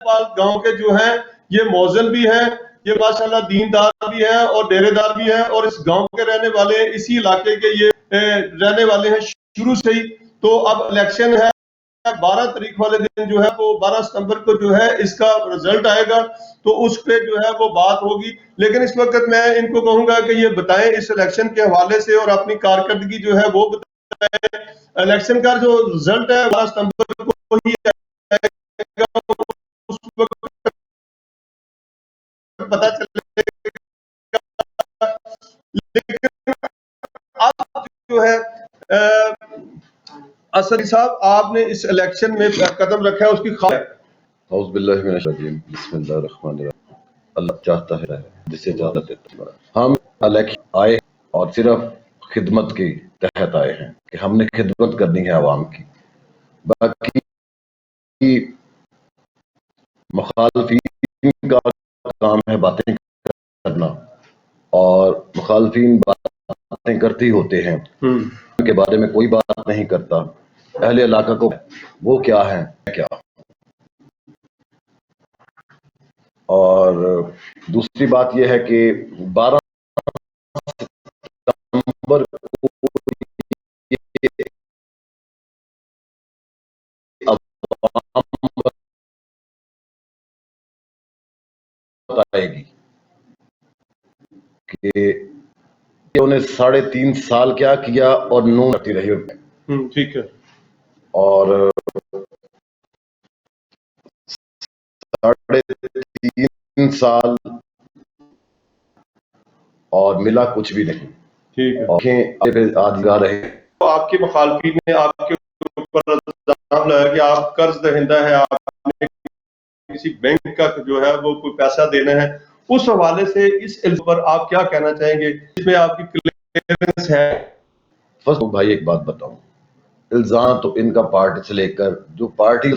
पास गांव के जो हैं ये मौजन भी हैं, ये माशाल्लाह दीनदार भी हैं और डेरेदार भी हैं, और इस गांव के रहने वाले, इसी इलाके के ये रहने वाले हैं शुरू से ही। तो अब इलेक्शन है 12 तारीख वाले दिन जो है वो 12 सितंबर को जो है इसका रिजल्ट आएगा, तो उस पे जो है वो बात होगी। लेकिन इस वक्त मैं इनको कहूंगा कि ये बताएं इस इलेक्शन के हवाले से और अपनी कारकर्दगी जो है वो बताएं। इलेक्शन का जो रिजल्ट है 12 सितंबर को ही आएगा, उस वक्त पता चलेगा। लेकिन अब जो है असद साहब, आपने इस इलेक्शन में कदम रखा है, उसकी अल्लाह चाहता है जिसे ज्यादा देता है। हम इलेक्शन आए और सिर्फ खिदमत के तहत आए हैं कि हमने खिदमत करनी है आवाम की। बाकी मुखालफीन का काम है बातें करना, और मुखालफीन बातें करते ही होते हैं, उनके बारे में कोई बात नहीं करता। अहले इलाका को वो क्या है क्या। और दूसरी बात यह है कि 12 सितंबर को बताएगी कि उन्हें 3.5 साल क्या किया और 9 करती रही। ठीक है। और 3.5 साल और मिला कुछ भी नहीं। ठीक है। आज गा रहे तो आपके मुखालफी ने आपके ऊपर इल्जाम लगाया कि आप कर्ज दहिंदा है, आपने किसी बैंक का जो है वो कोई पैसा देना है। उस हवाले से इस इल्जाम पर आप क्या कहना चाहेंगे, इसमें आपकी क्लियरेंस है? फर्स्ट भाई एक बात बताऊं, इल्जाम तो इनका पार्टी से लेकर जो पार्टी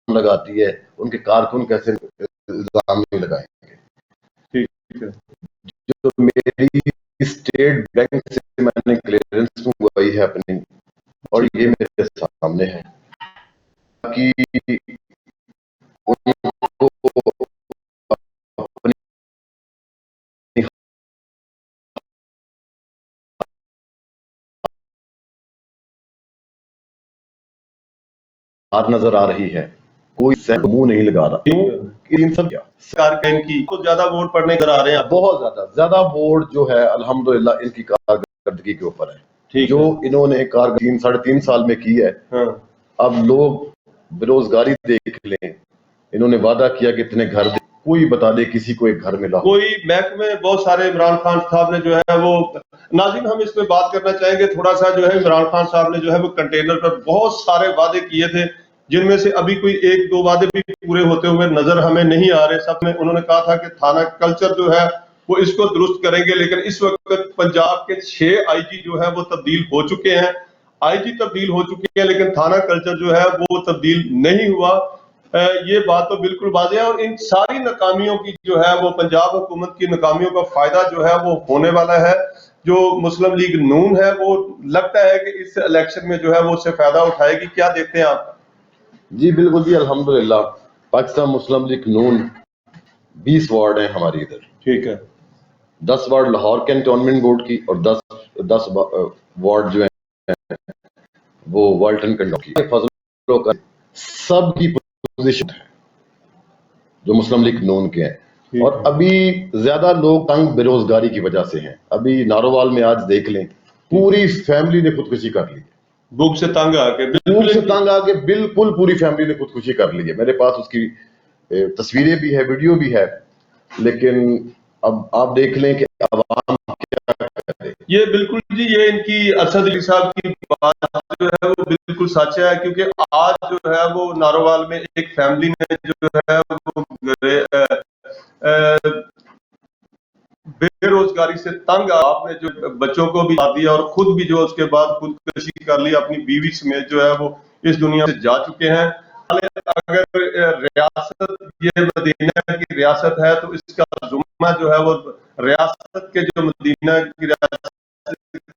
लगाती है उनके कारकुन कैसे इल्जाम नहीं लगाएंगे। ठीक है। जो मेरी स्टेट बैंक से मैंने क्लियरेंस मंगवाई है अपनी, और ये मेरे सामने है कि उनको अपनी हाथ नजर आ रही है, कोई मुंह नहीं लगा रहा। इन सब सरकार इनकी कुछ ज्यादा वोट पड़ने कर आ रहे हैं, बहुत ज्यादा वोट जो है अल्हम्दुलिल्लाह इनकी कारकर्दगी के ऊपर है, जो इन्होंने कारकर्दगी 3.5 साल में की है। अब लोग बेरोजगारी देख लें, इन्होंने वादा किया कि इतने घर दे, कोई बता दे किसी को एक घर मिला, कोई महकमे बहुत सारे इमरान खान साहब ने जो है वो, नाज़रीन हम इस पे बात करना चाहेंगे थोड़ा सा, जो है इमरान खान साहब ने जो है वो कंटेनर पर बहुत सारे वादे किए थे, जिनमें से अभी कोई 1-2 वादे भी पूरे होते हुए नजर हमें नहीं आ रहे। सब में उन्होंने कहा था कि थाना कल्चर जो है वो इसको दुरुस्त करेंगे, लेकिन इस वक्त पंजाब के 6 आईजी जो है वो तब्दील हो चुके हैं, आईजी तब्दील हो चुके हैं, लेकिन थाना कल्चर जो है वो तब्दील नहीं हुआ। ये बात तो बिल्कुल वाज़ेह है, और इन सारी नाकामियों की जो है वो पंजाब हुकूमत की नाकामियों का फायदा जो है वो होने वाला है। जो मुस्लिम लीग नून है वो लगता है कि इस इलेक्शन में जो है वो उससे फायदा उठाएगी। क्या देखते हैं आप? जी बिल्कुल जी, अल्हम्दुलिल्लाह पाकिस्तान मुस्लिम लीग नून 20 वार्ड है हमारी इधर। ठीक है। 10 वार्ड लाहौर कैंटोनमेंट बोर्ड की और 10 वार्ड जो है वो वाल्टन कंटोनमेंट की। सब की पोजीशन है जो मुस्लिम लीग नून के हैं, और अभी ज्यादा लोग तंग बेरोजगारी की वजह से हैं। अभी नारोवाल में आज देख लें, पूरी फैमिली ने खुदकुशी कर ली, भूख से तंग आके बिल्कुल पूरी फैमिली ने खुदकुशी कर ली है। मेरे पास उसकी तस्वीरें भी है, वीडियो भी है। लेकिन अब आप देख लें कि अवाम क्या करे। ये बिल्कुल जी, ये इनकी असद अली साहब की बात जो है वो बिल्कुल सच है, क्योंकि आज जो है वो नारोवाल में एक फैमिली ने जो है वो बेरोजगारी से तंग, आपने जो बच्चों को भी दिया और खुद भी जो उसके बाद खुदकुशी कर ली, अपनी बीवी समेत जो है वो इस दुनिया से जा चुके हैं। अगर रियासत ये मदीना की रियासत है तो इसका जुम्मा जो है वो रियासत के जो मदीना की रियासत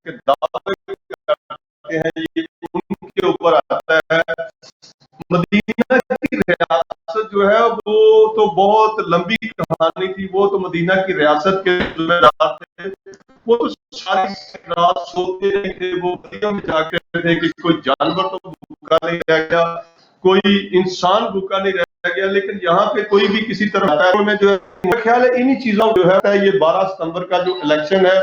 के दावे करते हैं, ये उनके ऊपर आता है। मदीना की रियासत जो है वो तो बहुत लंबी कहानी थी, वो तो मदीना की रियासत के जिम्मेदार थे, वो तो सारी रात सोते नहीं थे, वो बस्तियों में जागते थे कि कोई जानवर तो भूखा नहीं रह गया, कोई इंसान भूखा नहीं रह गया। लेकिन यहाँ पे कोई भी किसी तरह में जो है, मेरा ख्याल है इन्हीं चीजों जो है, ये 12 सितंबर का जो इलेक्शन है,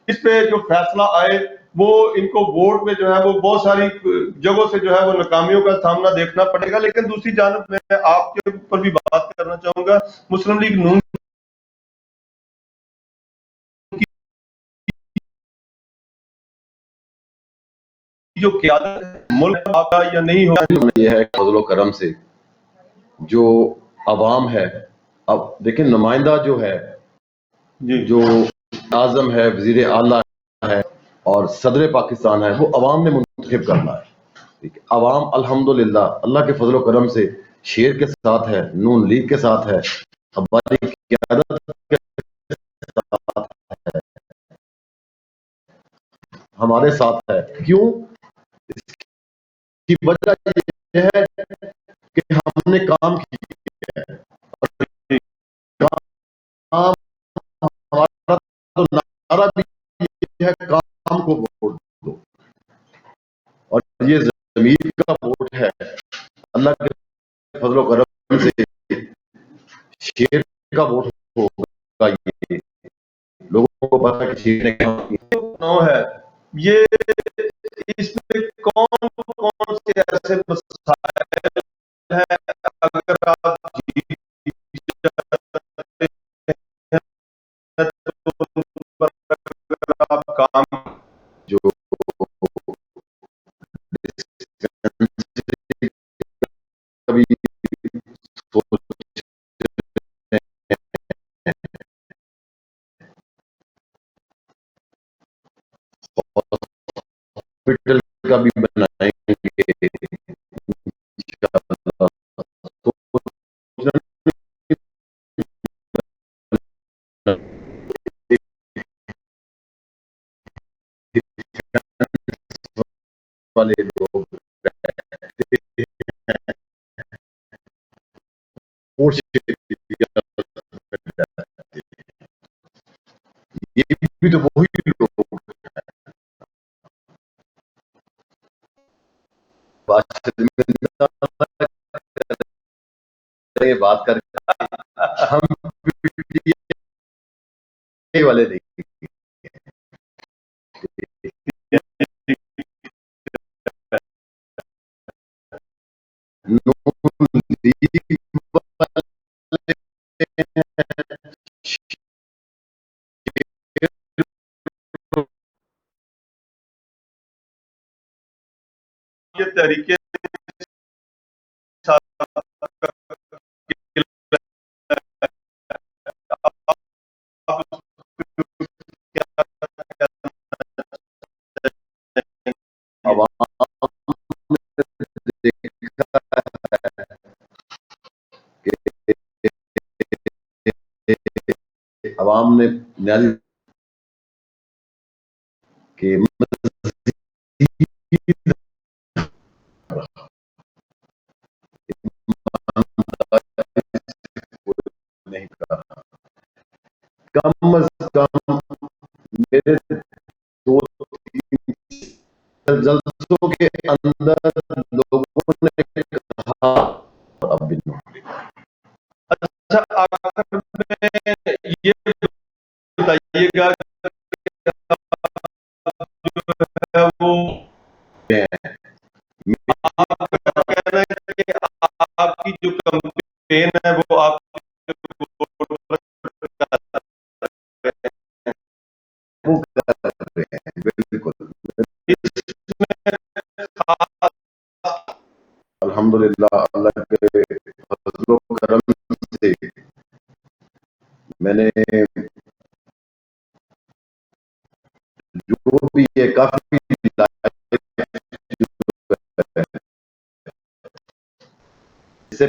इस पे जो फैसला आए, वो इनको वोट में जो है वो बहुत सारी जगहों से जो है वो नाकामियों का सामना देखना पड़ेगा। लेकिन दूसरी जानब मैं आपके ऊपर भी बात करना चाहूंगा, मुस्लिम लीग नून की जो क़यादत है मुल्क आपका या नहीं होगा, ये है फजलो करम से जो अवाम है। अब देखिए नुमाइंदा जो है, जो आज़म है, वजीर आला है और सदर पाकिस्तान है, वो अवाम ने मुंतखब करना है। ठीक है, अवाम अल्हम्दुलिल्लाह अल्लाह के फजलो करम से शेर के साथ है, नून लीग के साथ है, हमारी क़यादत के साथ है, हमारे साथ है। क्यों? इसकी वजह यह है कि हमने काम किया है। काम हमारा तो नारा भी है, काम को वोट दो, और ये ज़मीर का वोट है। अल्लाह के फजलो करम से शेर का वोट होगा। ये लोगों को पता है कि शेर ने क्या किया है। ये इसमें कौन कौन से ऐसे मसाइल हैं, अगर आप जीत जाते हैं तो उन पर अगर आप काम जो कभी हॉस्पिटल का भी बनाएंगे इंशाअल्लाह। वाले लोग ये भी तो वही लोग बात करके हम वाले नहीं। ये तरीके अवाम ने न्याय के नहीं करा, कम अज कम मेरे 2-3 जलसों के अंदर लोगों ने कहा अब भी नहीं। अच्छा, आखिर में ये बताइएगा जो है वो आपका कहना है कि आपकी जो कैंपेन है वो आप वो कर रहे हैं, बिल्कुल अल्हम्दुलिल्लाह अल्लाह के फजलो करम से मैंने जो भी है काफी इससे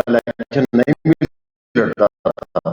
इलेक्शन नहीं भी लड़ता था,